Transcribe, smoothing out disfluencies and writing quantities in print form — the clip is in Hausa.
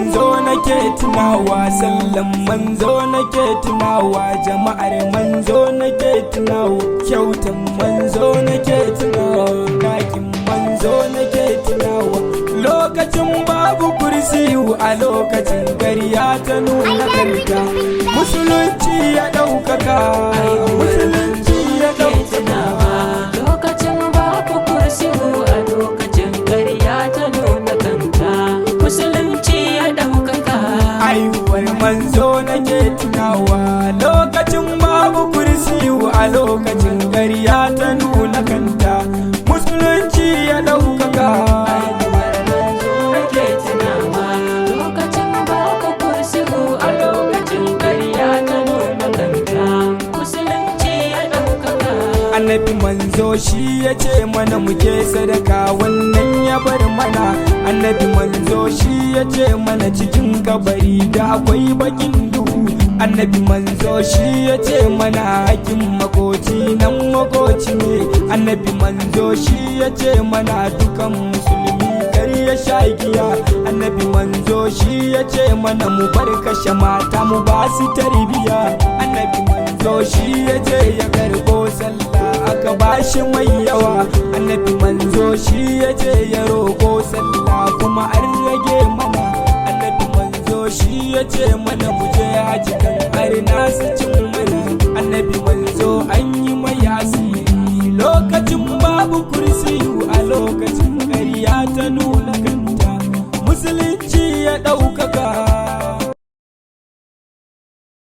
manzo nake tunawa, sallan manzo nake tunawa, jama'ar manzo nake tunawa, kyautan manzo nake tunawa, dakin manzo nake tunawa. Lokacin babu kursiyu a lokacin ƙarya ta nuna kanta, musulunci ya ɗaukaka, musulunci ya ɗaukaka. Lokacin babu kursiyu a lokacin ƙarya ta nuna kanta, musulunci ya ɗaukaka. Haihuwar manzo nake tunawa, lokacin babu kursiyu a lokacin ƙarya ta nuna kanta, musulunci ya ɗaukaka. Annabi manzo shi ya ce mana muke sadaka, wannan ya bar mana. Annabi manzo shi ya ce mana cikin kabari da akwai bakin duhu. Annabi manzo shi ya ce mana hakin makoci nan makoci ne. Annabi manzo shi ya ce mana dukan musulmi kar ya sha giya. Annabi manzo shi ya ce mana mu bar kashe mata mu ba su tarbiya. Annabi manzo shi ya ce ya karbo sallah aka bashi mai yawa. Annabi manzo shi ya ce ya roƙo sallah kuma an rage mana. Annabi manzo shi ya ce mana mu je haji kan arna su cin mana. Annabi manzo an yi mai asiri lokacin babu kursiyu a lokacin ƙarya ta nuna kanta, musulunci ya ɗauka.